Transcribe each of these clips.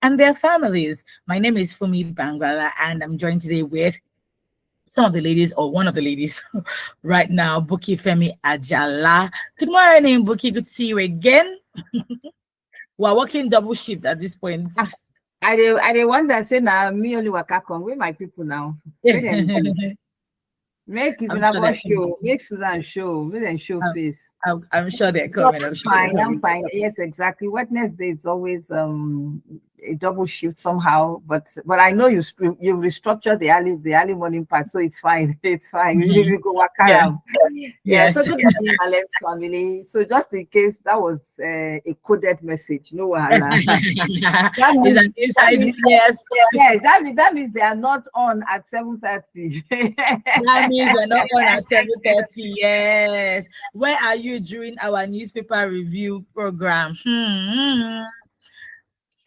and their families. My name is Fumi Bangala, and I'm joined today with some of the ladies, or one of the ladies right now, Buki Femi Ajala. Good morning, Buki. Good to see you again. We're working double shift at this point. I the one that say now me only waka come with my people now. Make them make I'm even sure about they're show, make Susan show, make them show coming. face. I'm sure they're So coming. I'm I'm sure they're fine, I'm coming. fine. Yes, exactly. Wednesday is always a double shift somehow, but I know you restructure the early morning part, so it's fine. It's fine. Mhm. We go work Yes, around. Yeah, so yes. good morning, Alex family. So just in case that was a coded message, no wahala. That It's means an that inside, means yes. yes, that means they are not on at 7:30. That means they're not on at 7:30. Yes. Where are you during our newspaper review program?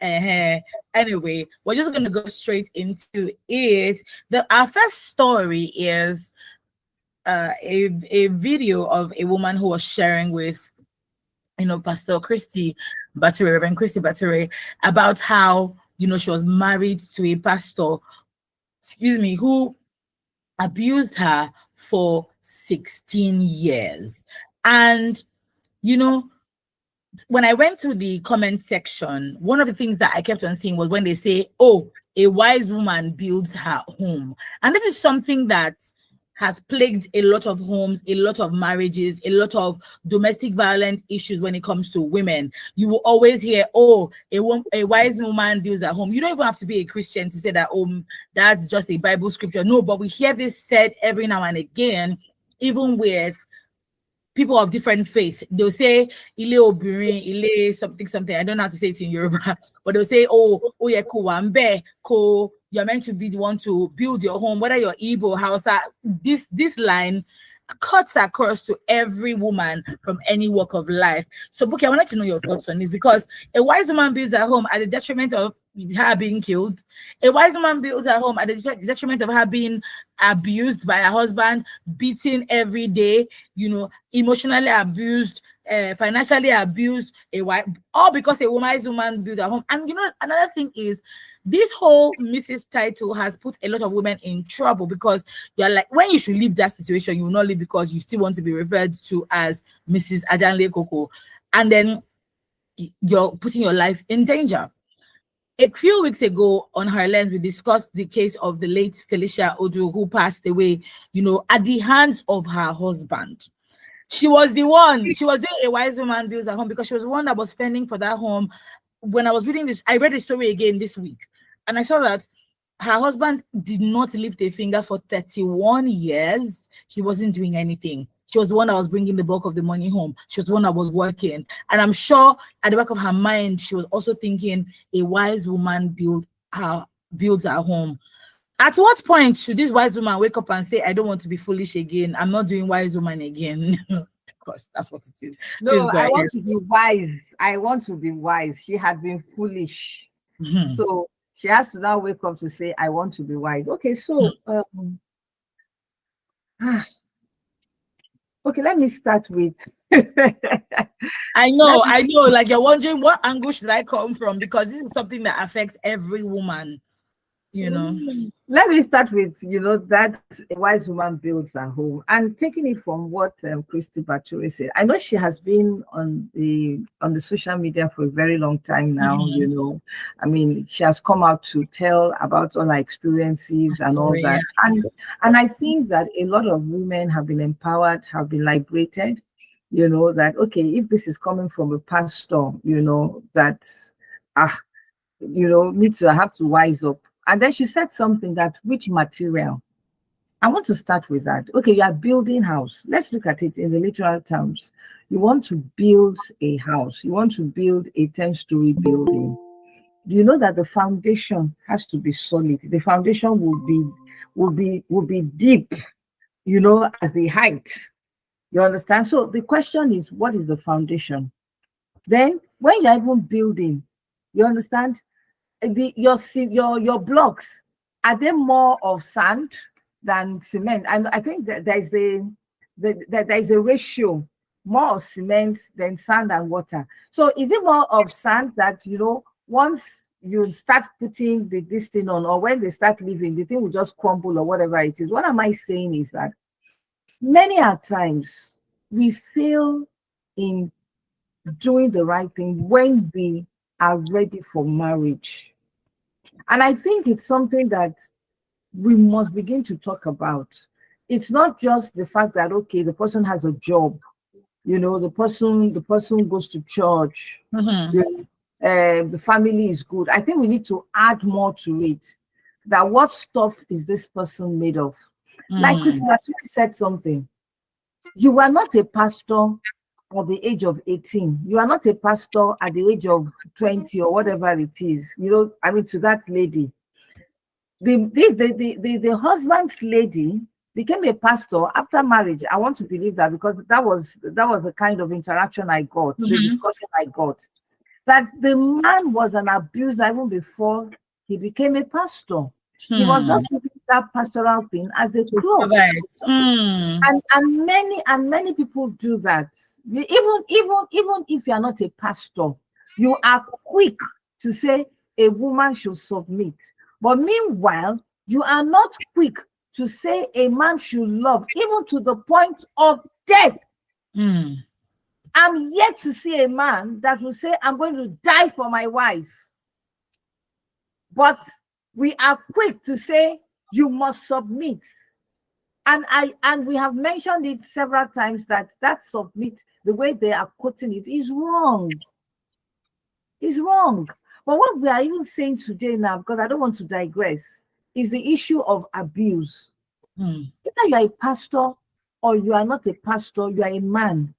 Anyway, we're just going to go straight into it. Our first story is a video of a woman who was sharing with Pastor Christy Battery, Reverend Christy Battery, about how she was married to a pastor, excuse me, who abused her for 16 years. And when I went through the comment section, one of the things that I kept on seeing was when they say, oh, a wise woman builds her home. And this is something that has plagued a lot of homes, a lot of marriages, a lot of domestic violence issues when it comes to women. You will always hear, oh, a wise woman builds her home. You don't even have to be a Christian to say that, oh, that's just a Bible scripture. No, but we hear this said every now and again, even with people of different faith. They'll say ile obirin, ile something. I don't know how to say it in Yoruba, but they'll say, oh yeah, ko you're meant to be the one to build your home, whether you're Igbo, Hausa. This line cuts across to every woman from any walk of life. So, Buki, I wanted to know your thoughts on this, because a wise woman builds her home at the detriment of her being killed. A wise woman builds her home at the detriment of her being abused by her husband, beaten every day, emotionally abused, financially abused, all because a wise woman built her home. And another thing is, this whole Mrs. title has put a lot of women in trouble, because you're like, when you should leave that situation, you will not leave because you still want to be referred to as Mrs. Ajanle Koko, and then you're putting your life in danger. A few weeks ago on Her Lens, we discussed the case of the late Felicia Odu, who passed away, at the hands of her husband. She was doing a wise woman builds her home, because she was the one that was fending for that home. When I was reading this, I read the story again this week, and I saw that her husband did not lift a finger for 31 years. He wasn't doing anything. She was the one that was bringing the bulk of the money home. She was the one that was working. And I'm sure at the back of her mind, she was also thinking a wise woman builds her home. At what point should this wise woman wake up and say, I don't want to be foolish again. I'm not doing wise woman again? Of course, that's what it is. Please No, go I ahead. want to be wise. I want to be wise. She had been foolish. So she has to now wake up to say, I want to be wise. Okay, so okay, let me start with I know, like you're wondering what angle should I come from, because this is something that affects every woman, Let me start with that a wise woman builds her home, and taking it from what Christy Baturi said. I know she has been on the social media for a very long time now. I mean, she has come out to tell about all her experiences and all that, and I think that a lot of women have been empowered, have been liberated. That okay, if this is coming from a pastor, that me too, I have to wise up. And then she said something that which material. I want to start with that. Okay, you are building house. Let's look at it in the literal terms. You want to build a house. You want to build a 10-story building. Do you know that the foundation has to be solid? The foundation will be deep, as the height. You understand? So the question is, what is the foundation? Then when you're even building, you understand? Your blocks, are they more of sand than cement? And I think that there is a ratio, more of cement than sand and water. So is it more of sand that once you start putting this thing on, or when they start living, the thing will just crumble or whatever it is. What am I saying is that many a times we fail in doing the right thing when we are ready for marriage. And I think it's something that we must begin to talk about. It's not just the fact that, okay, the person has a job, the person goes to church, the family is good. I think we need to add more to it. That what stuff is this person made of? Like Christina said something. You are not a pastor at the age of 18. You are not a pastor at the age of 20 or whatever it is. I mean, to that lady. The husband's lady became a pastor after marriage. I want to believe that, because that was the kind of interaction I got, the discussion I got. That the man was an abuser even before he became a pastor. He was just doing that pastoral thing as a club. And many people do that. Even if you are not a pastor, you are quick to say a woman should submit. But meanwhile, you are not quick to say a man should love, even to the point of death. I'm yet to see a man that will say, I'm going to die for my wife. But we are quick to say, you must submit. And we have mentioned it several times that submit, the way they are quoting it, is wrong. It's wrong. But what we are even saying today now, because I don't want to digress, is the issue of abuse. Either you are a pastor or you are not a pastor, you are a man.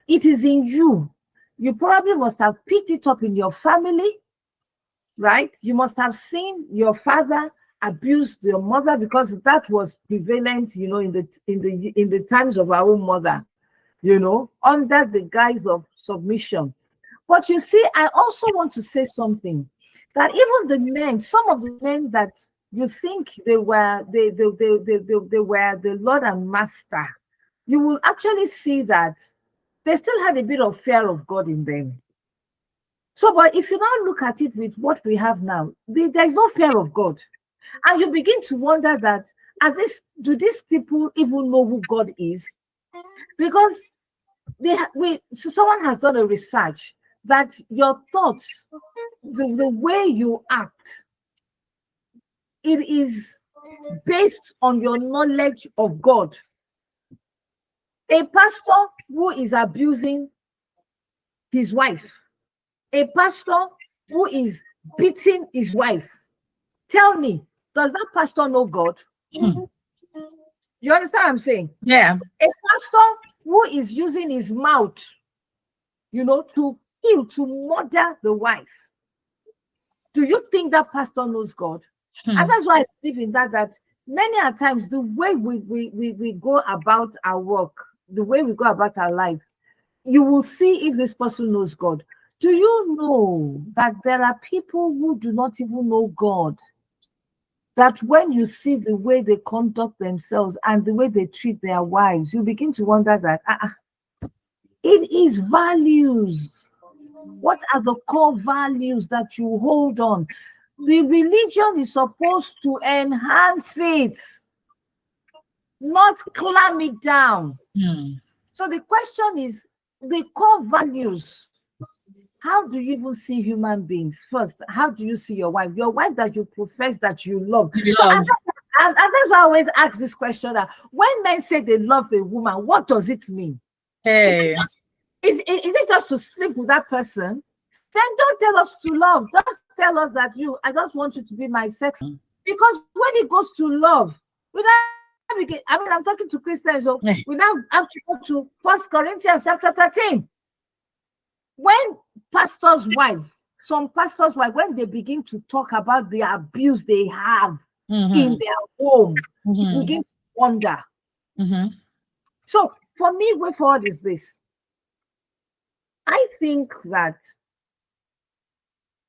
It is in you. You probably must have picked it up in your family, right? You must have seen your father abuse your mother, because that was prevalent, in the times of our own mother, under the guise of submission. But you see, I also want to say something, that even the men, some of the men that you think they were the Lord and Master, you will actually see that they still had a bit of fear of God in them. So, but if you now look at it with what we have now, there's no fear of God. And you begin to wonder that, do these people even know who God is? Because someone has done a research that your thoughts, the way you act, it is based on your knowledge of God. A pastor who is abusing his wife, a pastor who is beating his wife, tell me, does that pastor know God? You understand what I'm saying? Yeah. A pastor who is using his mouth, to kill, to murder the wife. Do you think that pastor knows God? And that's why I believe in that many a times the way we go about our work, the way we go about our life, you will see if this person knows God. Do you know that there are people who do not even know God? That when you see the way they conduct themselves and the way they treat their wives, you begin to wonder that it is values. What are the core values that you hold on? The religion is supposed to enhance it, not clamp it down. So the question is, the core values. How do you even see human beings? First, how do you see your wife? Your wife that you profess that you love. And that's why I always ask this question, that when men say they love a woman, what does it mean? Hey. Is it just to sleep with that person? Then don't tell us to love. Just tell us that I just want you to be my sex. Because when it goes to love, I'm talking to Christians, so we now have to go to 1 Corinthians chapter 13. When some pastors' wife, when they begin to talk about the abuse they have in their home, you begin to wonder. So for me, way forward is this. I think that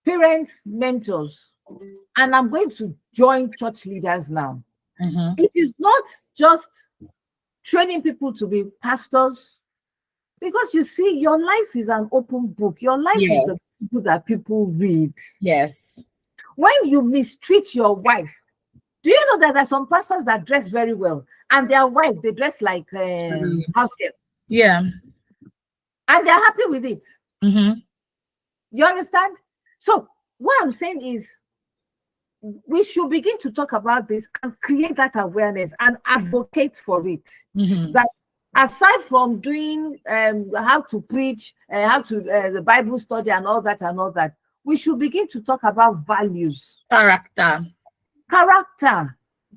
parents, mentors, and I'm going to join church leaders now. It is not just training people to be pastors Because you see, your life is an open book. Your life is the Yes. book that people read. Yes. When you mistreat your wife, do you know that there are some pastors that dress very well, and their wife, they dress like house girl, Yeah. and they're happy with it? Mm-hmm. You understand? So what I'm saying is, we should begin to talk about this and create that awareness and advocate for it. Mm-hmm. That aside from doing how to preach, how to the Bible study and all that, we should begin to talk about values, Character.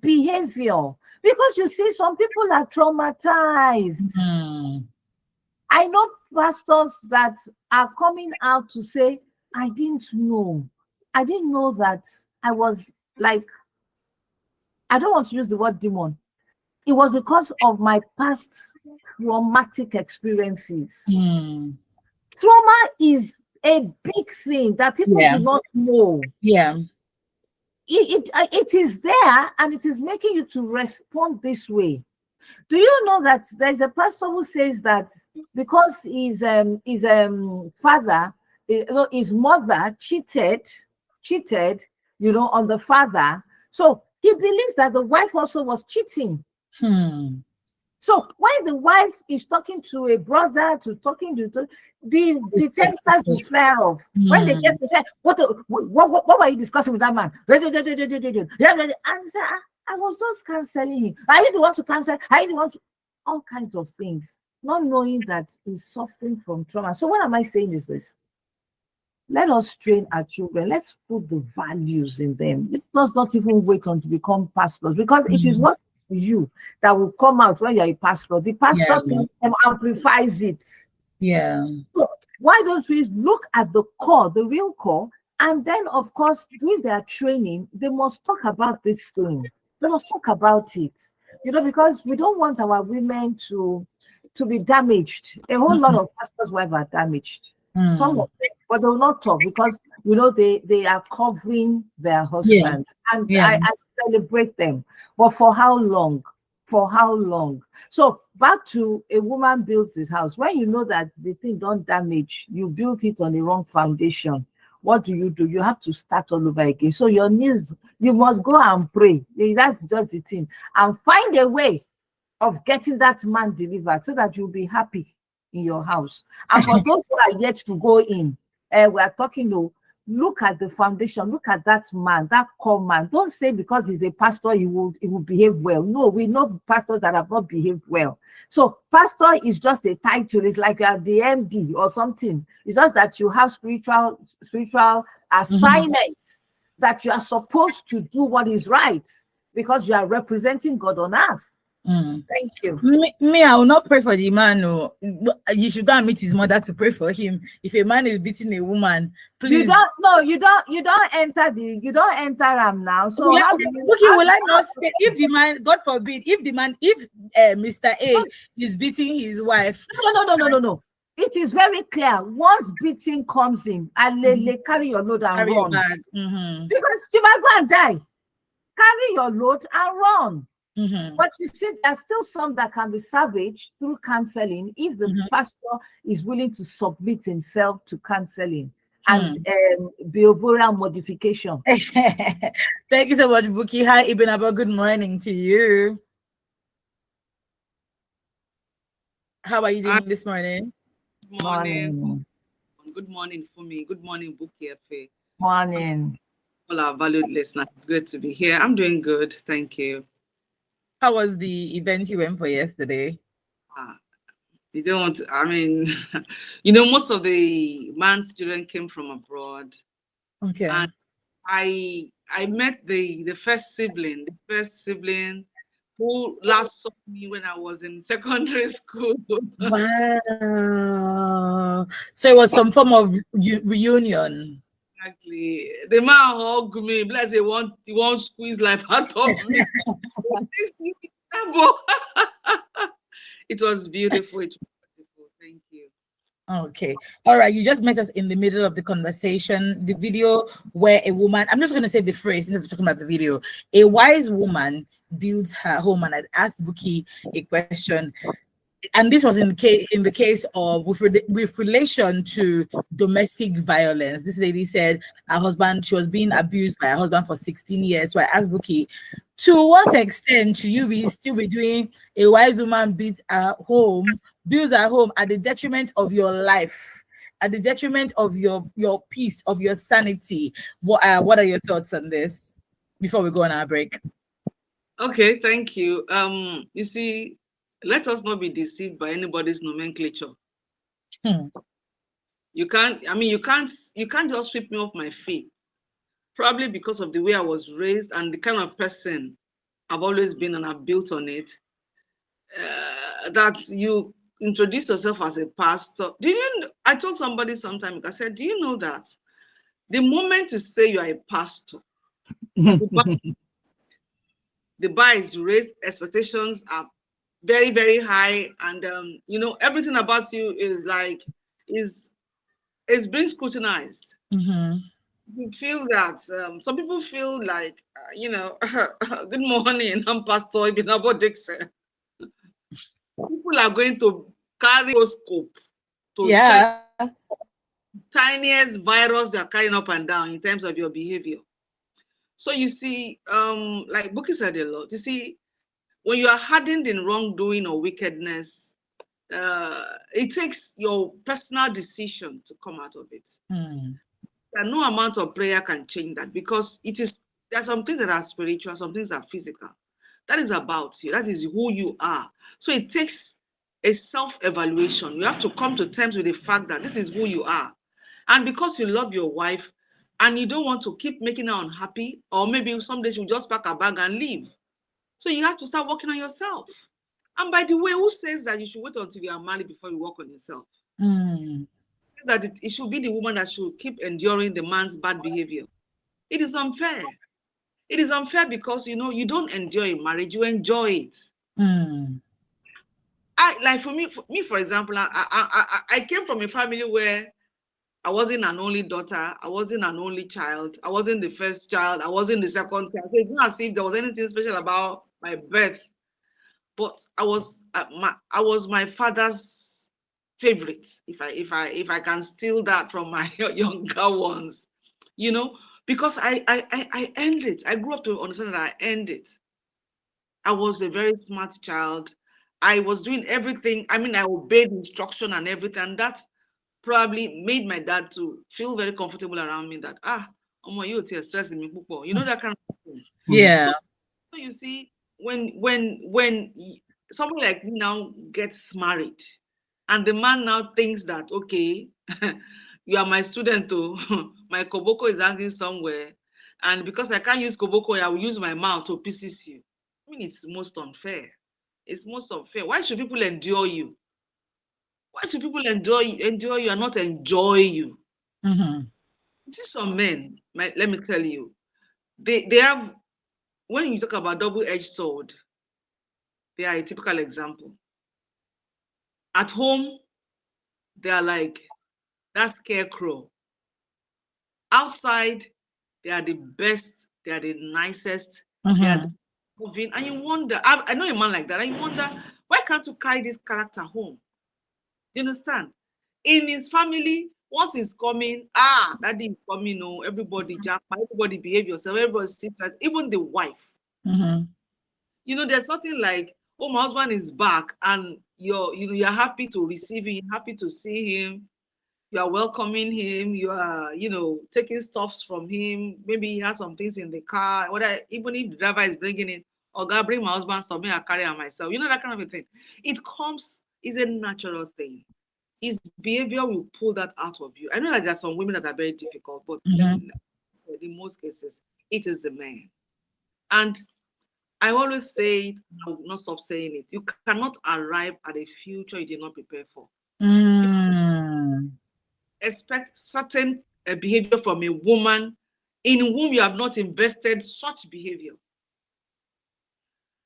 behavior, because you see, some people are traumatized. Mm. I know pastors that are coming out to say, I didn't know that I was like, I don't want to use the word demon. It was because of my past traumatic experiences. Mm. Trauma is a big thing that people Yeah. do not know. Yeah. It is there, and it is making you to respond this way. Do you know that there's a pastor who says that because his father, his mother cheated, on the father, so he believes that the wife also was cheating. Hmm. So when the wife is talking to a brother, the It's just tempers will flare off. When they get to say, what were you discussing with that man? And say, I was just canceling him. Are you the one to cancel? Are you the one to all kinds of things, not knowing that he's suffering from trauma. So what am I saying is this? Let us train our children. Let's put the values in them. Let us not even wait until to become pastors, because it is what you that will come out when you're a pastor. The pastor amplifies it. Yeah. So why don't we look at the core, the real core, and then, of course, during their training, they must talk about this thing. They must talk about it, because we don't want our women to be damaged. A whole lot of pastors' wives are damaged. Some of them, but they will not talk because they are covering their husband, and I celebrate them. But for how long? For how long? So back to a woman builds his house. When you know that the thing don't damage, you built it on the wrong foundation. What do? You have to start all over again. So your knees, you must go and pray. That's just the thing, and find a way of getting that man delivered so that you'll be happy in your house. And for those who are yet to go in, we are talking to look at the foundation, look at that man, that core man. Don't say because he's a pastor he will behave well. No, we know pastors that have not behaved well. So pastor is just a title. It's like you are the MD or something. It's just that you have spiritual assignment that you are supposed to do what is right because you are representing God on earth. Thank you. Me, I will not pray for the man. No, you should go and meet his mother to pray for him. If a man is beating a woman, please. You don't enter him now. So will I not stay if the man, God forbid, if Mr. A is beating his wife? No. It is very clear. Once beating comes in, carry your load and carry run. Your bag. Because you might go and die. Carry your load and run. But you see, there's still some that can be savaged through counseling if the pastor is willing to submit himself to counseling and behavioral modification. Thank you so much, Buki. Hi, Ibn Abba. Good morning to you. How are you doing this morning? Good morning. Good morning, Fumi. Good morning, Buki Efe. Morning. All our valued listeners. It's good to be here. I'm doing good. Thank you. How was the event you went for yesterday? You don't want to, most of the man's children came from abroad. Okay. And I met the first sibling who last saw me when I was in secondary school. Wow. So it was some form of reunion. Exactly. The man hugged me, bless he won't squeeze life out of me. It was beautiful. Thank you. Okay. All right. You just met us in the middle of the conversation. The video where a woman, I'm just going to say the phrase instead of talking about the video. A wise woman builds her home. And I'd asked Buki a question. and this was in the case of with relation to domestic violence. This lady said her husband, she was being abused by her husband for 16 years. So I asked Buki, to what extent should you be still be doing a wise woman beats her home, builds her home at the detriment of your life, at the detriment of your peace, of your sanity? What are your thoughts on this before we go on our break? Okay, thank you. You see, let us not be deceived by anybody's nomenclature. Hmm. You can't, I mean, you can't just sweep me off my feet. Probably because of the way I was raised and the kind of person I've always been, and I've built on it. That you introduce yourself as a pastor. I told somebody sometime, I said, do you know that the moment you say you are a pastor, the bar is raised, expectations are very, very high, and everything about you is like is being scrutinized. Mm-hmm. You feel that some people feel like good morning, I'm Pastor Ibinabo Dixon. People are going to carry a scope to check Yeah. tiniest virus you're carrying up and down in terms of your behavior. So you see, like Buki said a lot, you see, when you are hardened in wrongdoing or wickedness, it takes your personal decision to come out of it. Hmm. And no amount of prayer can change that, because there are some things that are spiritual, some things are physical. That is about you. That is who you are. So it takes a self-evaluation. You have to come to terms with the fact that this is who you are. And because you love your wife and you don't want to keep making her unhappy, or maybe someday she'll just pack her bag and leave. So you have to start working on yourself. And by the way, who says that you should wait until you are married before you work on yourself? Hmm. Says that it should be the woman that should keep enduring the man's bad behavior. It is unfair. It is unfair because you don't enjoy marriage, you enjoy it. Hmm. For me, for example, I came from a family where I wasn't an only daughter, I wasn't an only child, I wasn't the first child, I wasn't the second child. So it's not as if there was anything special about my birth. But I was my father's favorite, if I can steal that from my younger ones, because I earned it. I grew up to understand that I earned it. I was a very smart child. I was doing everything. I mean, I obeyed instruction and everything. And that probably made my dad to feel very comfortable around me. That you stressing me, that kind of thing. Yeah. So you see, when someone like me now gets married, and the man now thinks that, okay, you are my student too, my koboko is hanging somewhere, and because I can't use koboko, I will use my mouth to pieces you. I mean, it's most unfair. It's most unfair. Why should people endure you? Why should people endure you and not enjoy you? Mm-hmm. You see, some men, let me tell you, they have, when you talk about double-edged sword, they are a typical example. At home, they are like that scarecrow. Outside, they are the best, they are the nicest, they are Mm-hmm. moving. And you wonder, I know a man like that, and you wonder, why can't you carry this character home? You understand? In his family, once he's coming, daddy is coming, everybody jump, everybody behave yourself, everybody sit tight, even the wife. Mm-hmm. There's nothing like, oh, my husband is back, and you're happy to receive him, happy to see him, you are welcoming him, you are, taking stuffs from him. Maybe he has some things in the car, even if the driver is bringing it, or God, bring my husband something, I carry on myself. That kind of a thing. It is a natural thing. His behavior will pull that out of you. I know that there are some women that are very difficult, but let me say, in most cases, it is the man. And I always say it, I will not stop saying it. You cannot arrive at a future you did not prepare for. Mm-hmm. Expect certain behavior from a woman in whom you have not invested such behavior.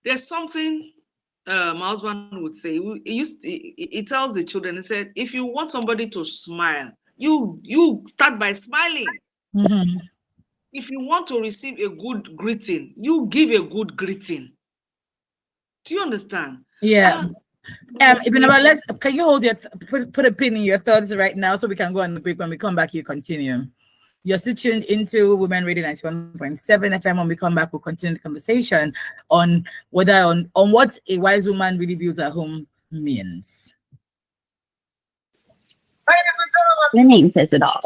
There's something my husband would say. He tells the children, he said, if you want somebody to smile, you start by smiling. Mm-hmm. If you want to receive a good greeting, you give a good greeting. Do you understand? Yeah. Ibn, can you hold your put a pin in your thoughts right now so we can go on the break? When we come back, you continue. You're still tuned into Women Radio 91.7 FM. When we come back, we'll continue the conversation on what a wise woman really builds her home means. The name says it all.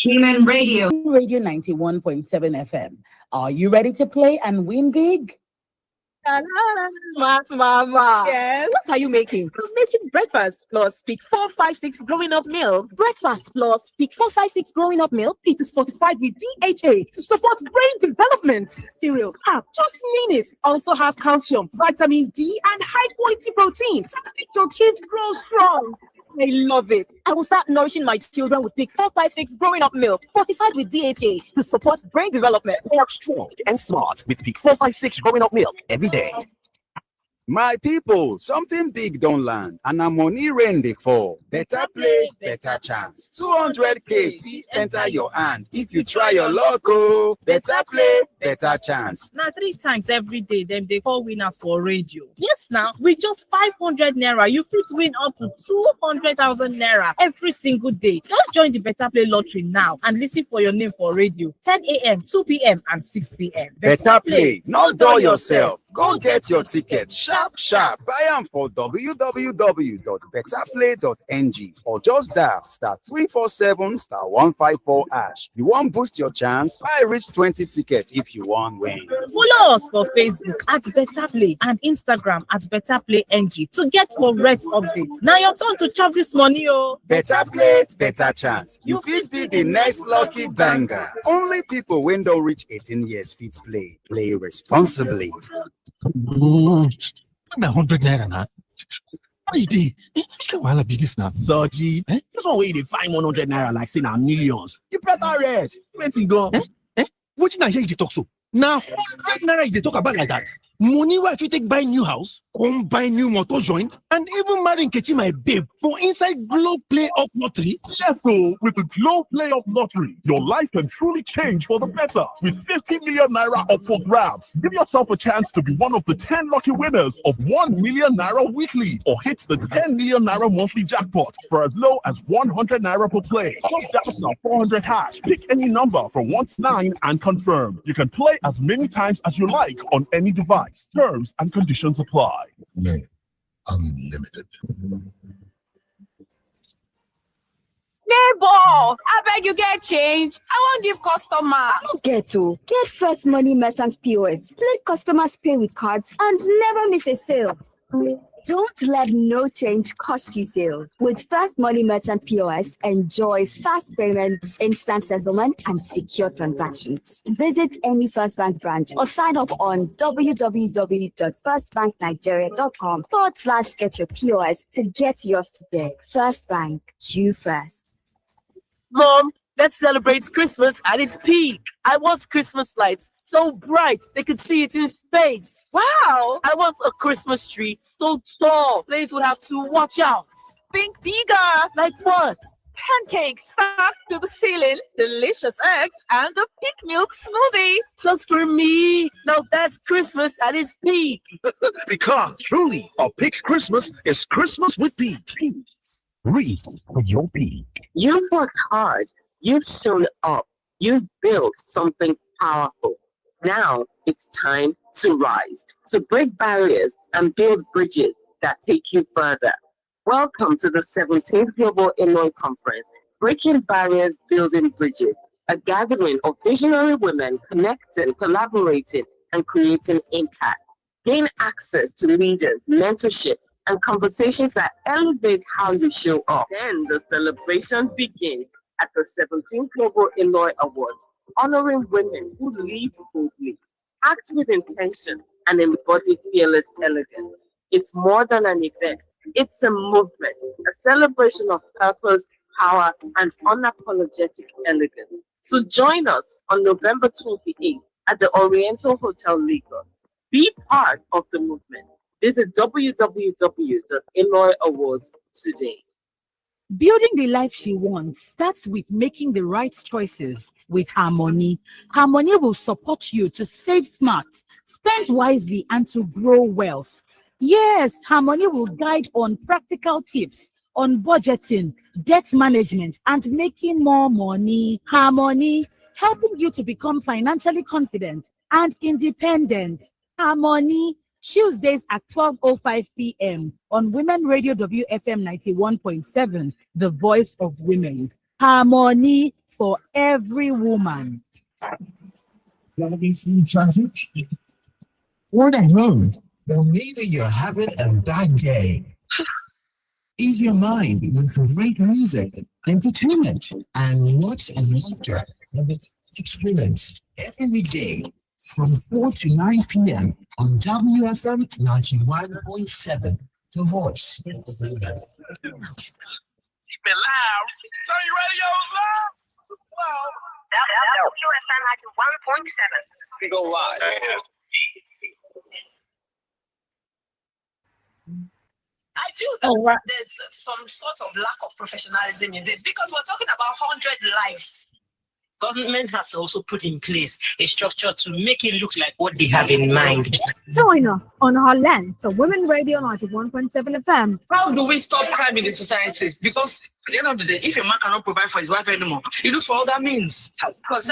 Women Radio 91.7 FM. Are you ready to play and win big? Mama. Yes. What are you making? I'm making breakfast plus Peak 456 growing up milk. Breakfast plus Peak 456 growing up milk. It is fortified with DHA to support brain development. Cereal. Just mean it. Also has calcium, vitamin D, and high quality protein to make your kids grow strong. I love it. I will start nourishing my children with Peak 456 growing up milk, fortified with DHA to support brain development. Work strong and smart with Peak 456 growing up milk every day. My people, something big don't land, and I'm money rain dey fall. Better play, better chance. 200K fit enter your hand if you try your luck. Oh, better play, better chance. Now 3 times every day, them they call winners for radio. Yes, now with just 500 naira, you fit win up to 200,000 naira every single day. Just join the Better Play lottery now and listen for your name for radio. 10 a.m., 2 p.m., and 6 p.m. Better play, not dull yourself. Go get your ticket sharp. Buy them for www.betterplay.ng or just dial *347*154#. You want boost your chance? Buy reach 20 tickets if you want win. Follow us for Facebook at Better Play and Instagram at Better Play NG to get correct updates. Now your turn to chop this money, oh. Better play, better chance. You fit be the next lucky banger. Only people when don't reach 18 years fit play. Play responsibly. 100 naira now. What you did? Which kind of be this now? Soji. This one where you find 100 naira like say now millions. You better rest. Where you go? Which now here you talk so? Now 100 naira you talk about like that. Money where if you take buy new house, come buy new motor joint, and even marry Nkechi my babe for inside Glow Play Up Lottery. Yes, so with the Glow Play Up Lottery, your life can truly change for the better. With 50 million naira up for grabs, give yourself a chance to be one of the 10 lucky winners of 1 million naira weekly, or hit the 10 million naira monthly jackpot for as low as 100 naira per play. Just dial star 400 hash, pick any number from 1 to 9 and confirm. You can play as many times as you like on any device. Terms and conditions apply. Unlimited. Neighbor, I beg you get change. I won't give customer. Get First Money Merchant POS. Let customers pay with cards and never miss a sale. Don't let no change cost you sales. With First Money Merchant POS, enjoy fast payments, instant settlement, and secure transactions. Visit any First Bank branch or sign up on www.firstbanknigeria.com/get your POS to get yours today. First Bank, you first. Mom, let's celebrate Christmas at its peak. I want Christmas lights so bright they could see it in space. Wow! I want a Christmas tree so tall players would have to watch out. Think bigger. Like what? Pancakes stacked to the ceiling, delicious eggs, and a pink milk smoothie. Just for me. Now that's Christmas at its peak. Because truly, a Peak Christmas is Christmas with Peak. Read for your Peak. You've worked hard. You've shown up. You've built something powerful. Now it's time to rise, to break barriers and build bridges that take you further. Welcome to the 17th Global Illinois Conference, Breaking Barriers, Building Bridges, a gathering of visionary women connecting, collaborating, and creating impact. Gain access to leaders, mentorship, and conversations that elevate how you show up. Then the celebration begins at the 17th Global Illinois Awards, honoring women who lead boldly, act with intention, and embody fearless elegance. It's more than an event. It's a movement, a celebration of purpose, power, and unapologetic elegance. So join us on November 28th at the Oriental Hotel, Lagos. Be part of the movement. Visit www.illinoisawards today. Building the life she wants starts with making the right choices with Harmony. Harmony will support you to save smart, spend wisely, and to grow wealth. Yes, Harmony will guide on practical tips on budgeting, debt management, and making more money. Harmony, helping you to become financially confident and independent. Harmony, Tuesdays at 12:05 p.m. on Women Radio WFM 91.7, the voice of women. Harmony for every woman. Traffic? Or at home? Or maybe you're having a bad day. Ease your mind with great music, entertainment, and lots of laughter and experience every weekday from 4 to 9 p.m. on WFM 91.7, the voice of the women. Keep it loud. Turn your radios up. WFM 91.7. We go live. I feel that there's some sort of lack of professionalism in this because we're talking about 100 lives. Government has also put in place a structure to make it look like what they have in mind. Join us on our land to Women Radio 91.7 FM. How do we stop crime in the society? Because at the end of the day, if a man cannot provide for his wife anymore, he looks for other means. Because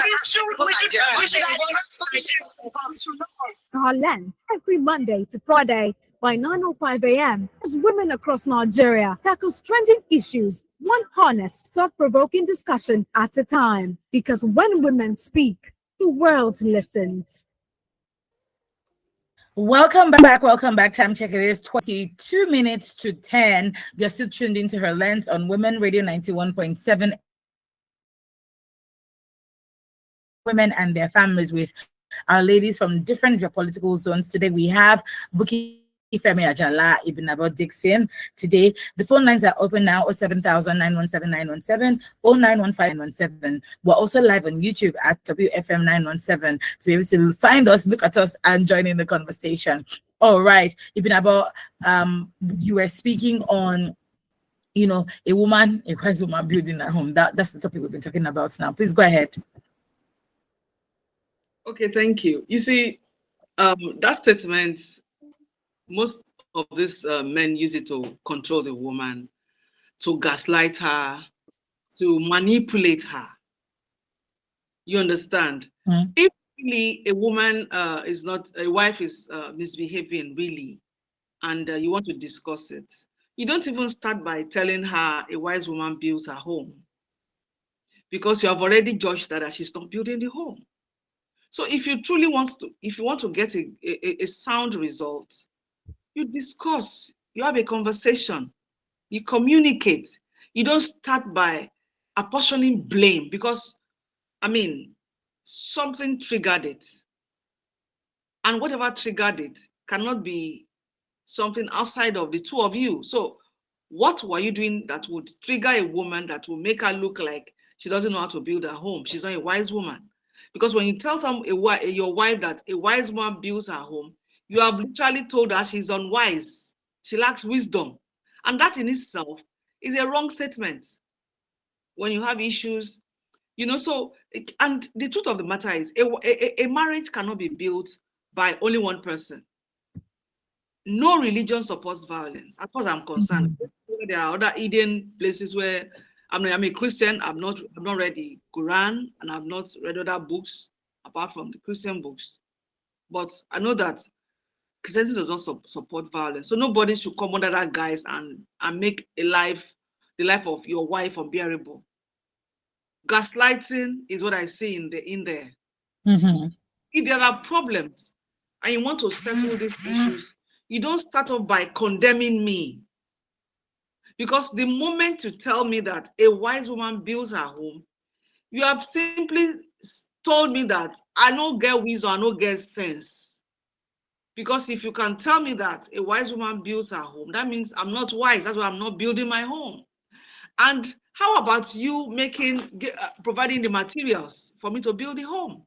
Our land every Monday to Friday by 9:05 a.m. as women across Nigeria tackles trending issues, one honest, thought-provoking discussion at a time. Because when women speak, the world listens. Welcome back. Time check. It is 22 minutes to 10. You're still tuned into Her Lens on Women Radio 91.7. Women and their families with our ladies from different geopolitical zones. Today we have Buki Femi Ajala, Ibn Abba Dixon. Today, the phone lines are open now, 07000-917-917, 0915-917. We're also live on YouTube at WFM 917 to be able to find us, look at us, and join in the conversation. All right, Ibn Abba, you were speaking on, a wise woman building a home. That's the topic we've been talking about now. Please go ahead. Okay, thank you. You see, that statement, most of these men use it to control the woman, to gaslight her, to manipulate her. You understand? Mm. If really a woman a wife is misbehaving really, and you want to discuss it, you don't even start by telling her a wise woman builds her home, because you have already judged that she's not building the home. So if you truly want to get a sound result, you discuss, you have a conversation, you communicate. You don't start by apportioning blame because, something triggered it. And whatever triggered it cannot be something outside of the two of you. So what were you doing that would trigger a woman that will make her look like she doesn't know how to build her home? She's not a wise woman. Because when you tell your wife that a wise woman builds her home, you have literally told her she's unwise. She lacks wisdom. And that in itself is a wrong statement. When you have issues, and the truth of the matter is a marriage cannot be built by only one person. No religion supports violence, as far as I'm concerned. Mm-hmm. There are other hidden places where I'm a Christian. I've not read the Quran, and I've not read other books apart from the Christian books. But I know that Christianity does not support violence. So nobody should come under that guise and make the life of your wife unbearable. Gaslighting is what I see in there. Mm-hmm. If there are problems and you want to settle these issues, you don't start off by condemning me. Because the moment you tell me that a wise woman builds her home, you have simply told me that I don't get wisdom, I don't get sense. Because if you can tell me that a wise woman builds her home, that means I'm not wise. That's why I'm not building my home. And how about you providing the materials for me to build the home?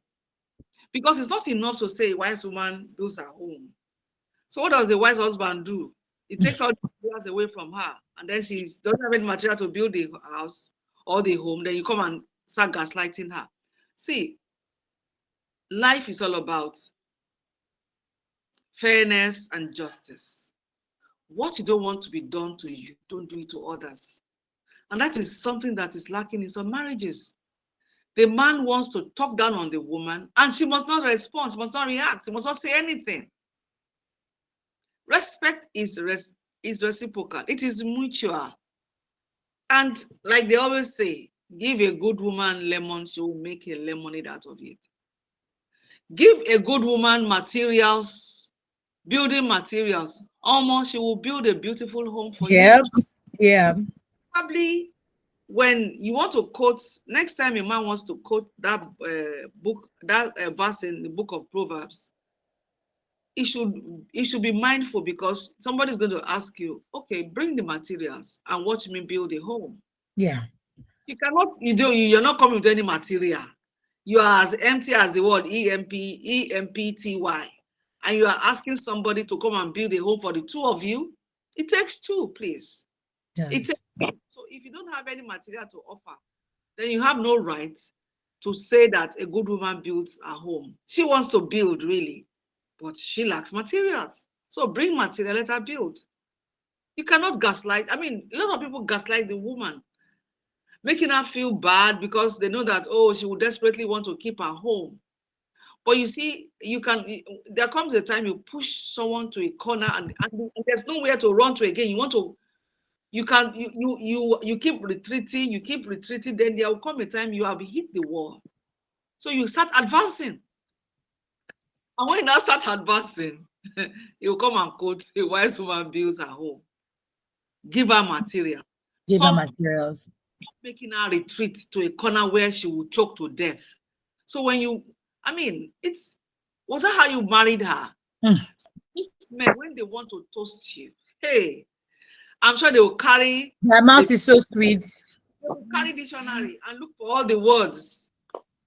Because it's not enough to say a wise woman builds her home. So what does a wise husband do? He takes all the materials away from her, and then she doesn't have any material to build the house or the home. Then you come and start gaslighting her. See, life is all about fairness and justice. What you don't want to be done to you, don't do it to others. And that is something that is lacking in some marriages. The man wants to talk down on the woman, and she must not respond, she must not react, she must not say anything. Respect is reciprocal, it is mutual. And like they always say, give a good woman lemon, she will make a lemonade out of it. Give a good woman materials, building materials, almost she will build a beautiful home for you. Yeah. Probably when you want to quote, next time a man wants to quote that book, that verse in the book of Proverbs, he should be mindful, because somebody's going to ask you, okay, bring the materials and watch me build a home. Yeah. You cannot, you're not coming with any material. You are as empty as the word EMPTY, and you are asking somebody to come and build a home for the two of you. It takes two, please. Yes. So if you don't have any material to offer, then you have no right to say that a good woman builds a home. She wants to build, really, but she lacks materials. So bring material, let her build. You cannot gaslight. I mean, a lot of people gaslight the woman, making her feel bad because they know that, oh, she would desperately want to keep her home. But you see, there comes a time you push someone to a corner and there's nowhere to run to again. You keep retreating, then there will come a time you have hit the wall. So you start advancing. And when you now start advancing, you come and quote, a wise woman builds her home. Give her material. Give her materials. Stop making her retreat to a corner where she will choke to death. So when was that how you married her? These men, when they want to toast you, hey, I'm sure they will carry. My mouth is so sweet. They will carry dictionary and look for all the words,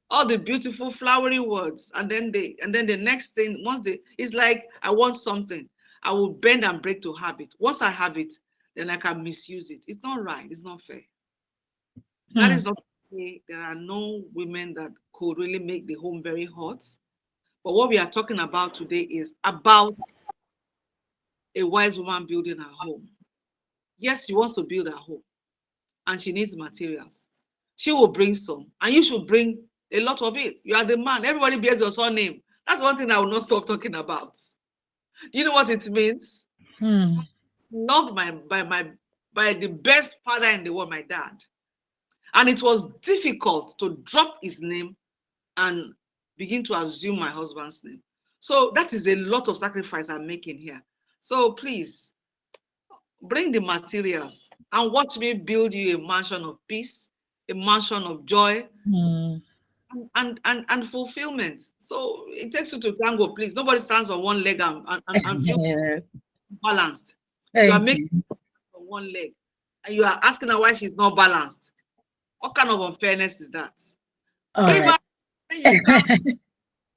all the beautiful flowery words, and then the next thing, it's like, I want something, I will bend and break to have it. Once I have it, then I can misuse it. It's not right. It's not fair. That is not to say there are no women that could really make the home very hot. But what we are talking about today is about a wise woman building her home. Yes, she wants to build her home and she needs materials. She will bring some, and you should bring a lot of it. You are the man. Everybody bears your surname. That's one thing I will not stop talking about. Do you know what it means? Loved by the best father in the world, my dad. And it was difficult to drop his name and begin to assume my husband's name. So that is a lot of sacrifice I'm making here. So please, bring the materials and watch me build you a mansion of peace, a mansion of joy, and fulfillment. So it takes you to tango, please. Nobody stands on one leg and feel balanced. You are making on one leg, and you are asking her why she's not balanced. What kind of unfairness is that? Give her, when you stand,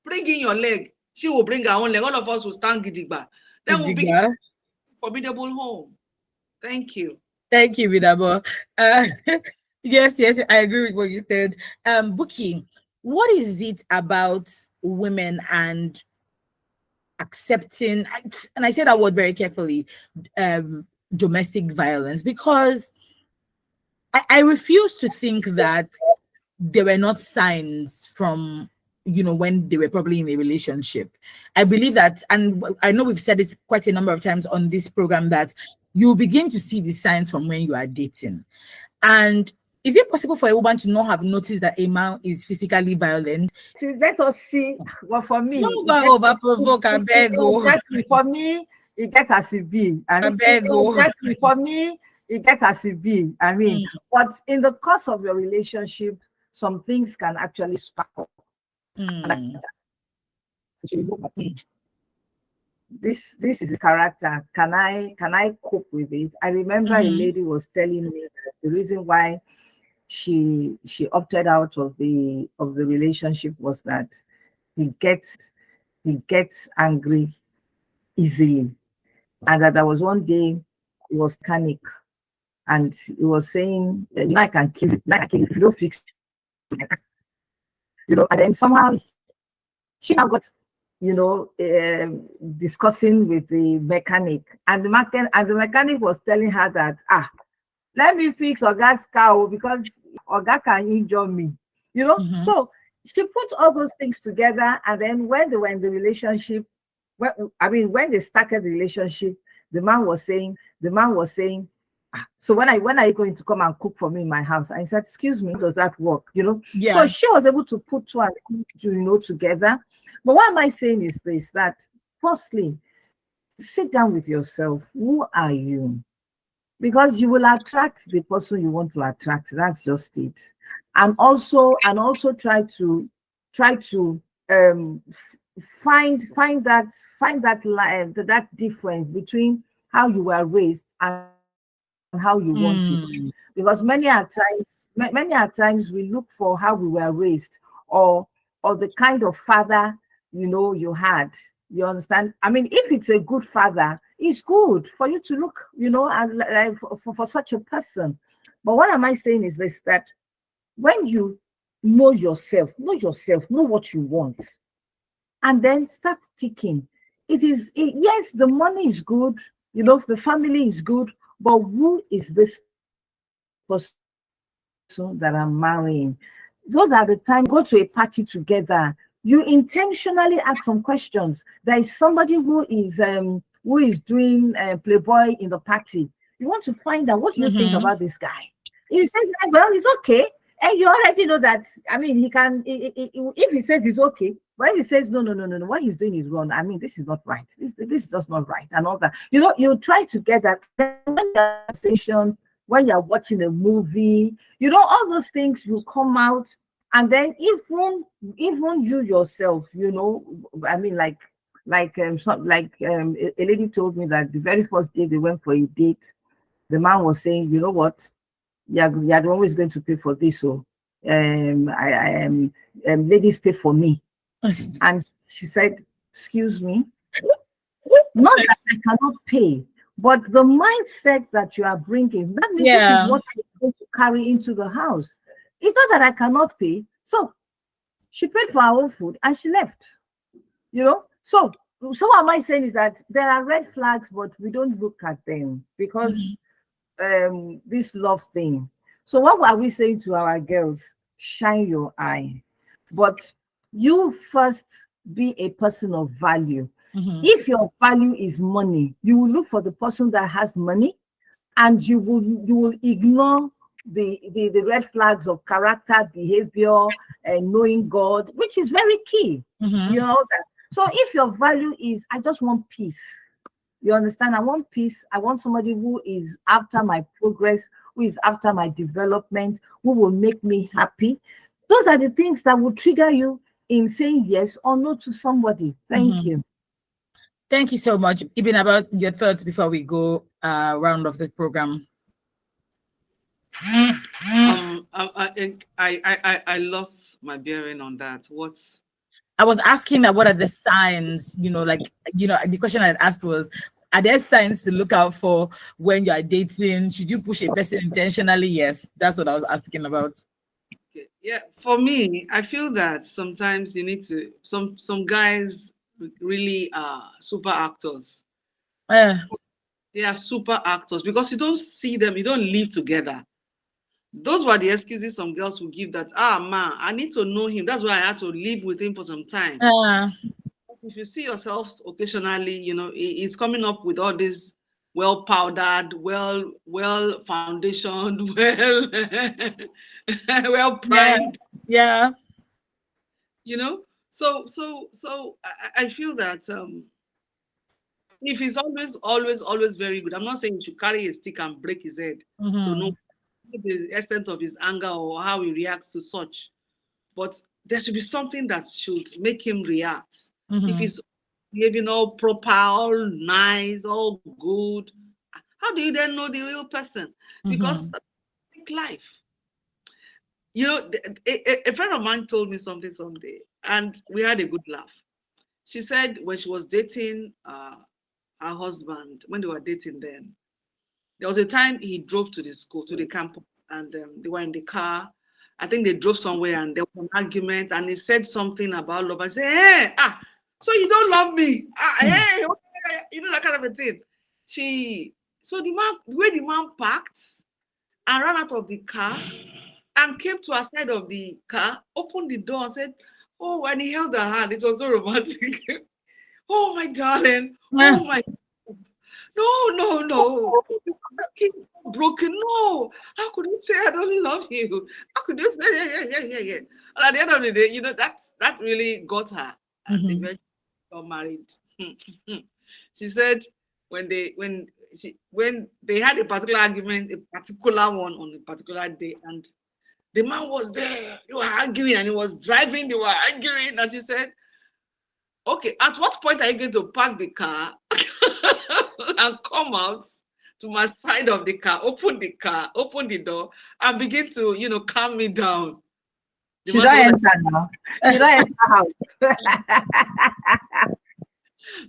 bring in your leg. She will bring her own leg. All of us will stand gidigba. Then we'll begin a formidable home. Thank you. Thank you, Vidabo. Yes, I agree with what you said. Buki, what is it about women and accepting, and I say that word very carefully, domestic violence? Because I refuse to think that there were not signs from, when they were probably in a relationship. I believe that, and I know we've said it quite a number of times on this program, that you begin to see the signs from when you are dating. And is it possible for a woman to not have noticed that a man is physically violent? Let us see. Well, for me, over provoke and beg. For me, it gets as it be. For me, it gets as it be. I mean, but in the course of your relationship, some things can actually spark up. This is his character. Can I cope with it? I remember a lady was telling me that the reason why she opted out of the relationship was that he gets angry easily, and that there was one day he was panic, and he was saying, I can kill it, if you don't fix it. And then somehow she now got discussing with the mechanic, and the mechanic was telling her that, let me fix Oga's car because Oga can injure me. So she put all those things together, and then when they were in the relationship, when they started the relationship, the man was saying, so when are you going to come and cook for me in my house? I said, excuse me, does that work? Yeah. So she was able to put two and two, together. But what am I saying is this, that firstly, sit down with yourself. Who are you? Because you will attract the person you want to attract. That's just it. And also try to find that difference between how you were raised and how you want it. Because many a times we look for how we were raised, or the kind of father you had. You understand? I mean, if it's a good father, it's good for you to look, for such a person. But what am I saying is this, that when you know yourself, know what you want, and then start thinking. Yes, the money is good, the family is good, but who is this person that I'm marrying? Those are the time, go to a party together. You intentionally ask some questions. There is somebody who is doing Playboy in the party. You want to find out, what do you think about this guy? He says, well, it's okay. And you already know that, I mean, he can, if he says it's okay, but if he says, no, what he's doing is wrong. I mean, this is not right. This is just not right, and all that. You try to get that. When you're at the station, when you're watching a movie, all those things will come out. And then even you yourself, I mean, a lady told me that the very first day they went for a date, the man was saying, you know what, you're always going to pay for this, so ladies pay for me. And she said, excuse me, not that I cannot pay, but the mindset that you are bringing, that means this is what you're going to carry into the house. It's not that I cannot pay. So she paid for her own food and she left. So what am I saying is that there are red flags, but we don't look at them because this love thing. So what are we saying to our girls? Shine your eye. But you first be a person of value. If your value is money, you will look for the person that has money, and you will ignore the red flags of character, behavior, and knowing God, which is very key. That. So if your value is, I just want peace. You understand? I want peace. I want somebody who is after my progress, who is after my development, who will make me happy. Those are the things that will trigger you in saying yes or no to somebody. Thank you. Thank you so much. Even about your thoughts before we go round off the program. I lost my bearing on that. I was asking that, what are the signs, the question I asked was, are there signs to look out for when you are dating? Should you push a person intentionally? Yes, that's what I was asking about. Okay. Yeah, for me, I feel that sometimes you need to, some guys really are super actors. They are super actors because you don't see them, you don't live together. Those were the excuses some girls would give, that, man, I need to know him. That's why I had to live with him for some time. If you see yourself occasionally, he's coming up with all this well powdered, well foundationed, well primed. Yeah. So I feel that if he's always very good, I'm not saying you should carry a stick and break his head to know the extent of his anger or how he reacts to such. But there should be something that should make him react. If he's behaving all proper, all nice, all good, how do you then know the real person? Because think life. A friend of mine told me something someday, and we had a good laugh. She said when she was dating her husband, when they were dating then, there was a time he drove to the school, to the campus, and they were in the car. I think they drove somewhere and there was an argument, and he said something about love. I said, hey, So you don't love me? Hey, you know, that kind of a thing. So the way the man parked and ran out of the car and came to her side of the car, opened the door and said, oh, and he held her hand. It was so romantic. Oh, my darling. Oh, my. No. Broken. No. How could you say I don't love you? How could you say, yeah. And at the end of the day, you know, that really got her. And they got married. She said when they had a particular argument, a particular one on a particular day, and the man was there, they were arguing, and he was driving, they were arguing, and she said, okay, at what point are you going to park the car and come out to my side of the car, open the door, and begin to, you know, calm me down? Should I enter now? Should I enter house?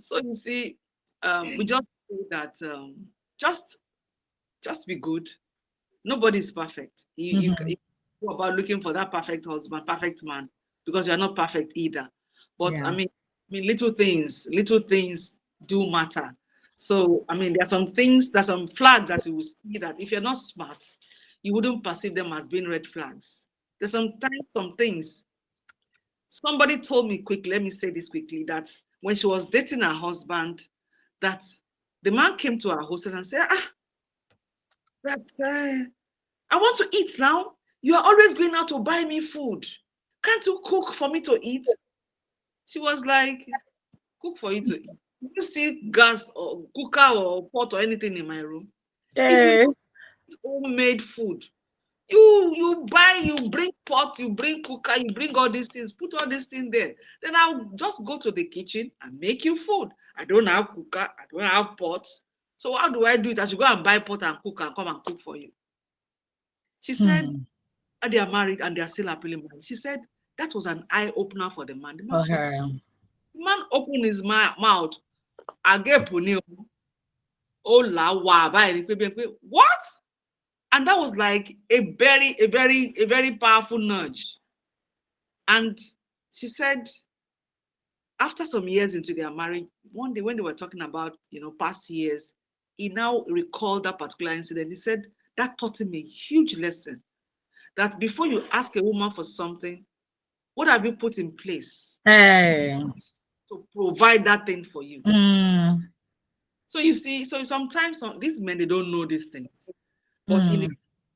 So you see, we just say that just be good. Nobody is perfect. You go about looking for that perfect husband, perfect man, because you are not perfect either. But I mean, little things do matter. So I mean, there's some flags that you will see that if you're not smart, you wouldn't perceive them as being red flags. There's sometimes some things. Somebody told me quickly, let me say this quickly, that when she was dating her husband, that the man came to her hostel and said, I want to eat now. You are always going out to buy me food. Can't you cook for me to eat? She was like, cook for you to eat. Do you see gas or cooker or pot or anything in my room? If you eat homemade food, you bring pot, you bring cooker, you bring all these things, put all these things there. Then I'll just go to the kitchen and make you food. I don't have cooker, I don't have pots. So how do I do it? I should go and buy pot and cook and come and cook for you. She said, and they are married and they are still happily married. She said that was an eye opener for the man. The man opened his mouth. What? And that was like a very powerful nudge. And she said, after some years into their marriage, one day when they were talking about, you know, past years, he now recalled that particular incident. He said that taught him a huge lesson, that before you ask a woman for something, what have you put in place to provide that thing for you? So you see, so sometimes these men, they don't know these things, but in a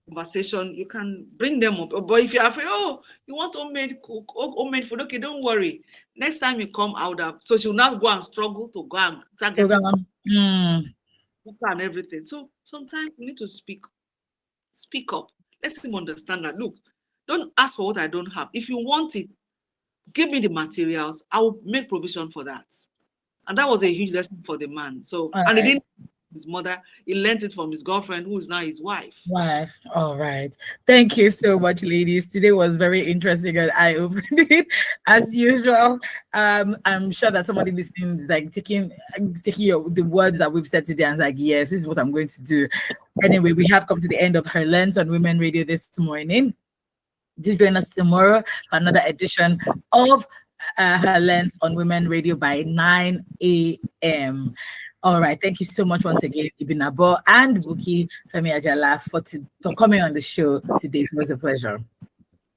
conversation, you can bring them up. But if you're afraid, oh, you want homemade food, okay, don't worry. Next time you come out, so she'll not go and struggle to go and start getting and everything. So sometimes we need to speak up. Let him understand that, look, don't ask for what I don't have. If you want it, give me the materials. I will make provision for that. And that was a huge lesson for the man. So, and he didn't his mother, he learned it from his girlfriend, who is now his wife. All right. Thank you so much, ladies. Today was very interesting and eye-opening as usual. I'm sure that somebody listening is like taking the words that we've said today and like, yes, this is what I'm going to do. Anyway, we have come to the end of Her Lens on Women Radio this morning. Do join us tomorrow for another edition of Her Lens on Women Radio by 9 a.m. All right. Thank you so much once again, Ibn Abo and Buki Femi Ajala for coming on the show today. It was a pleasure.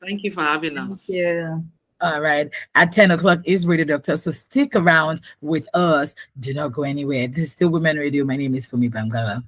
Thank you for having us. Yeah. All right. At 10 o'clock is Radio Doctor. So stick around with us. Do not go anywhere. This is still Women Radio. My name is Fumi Bangala.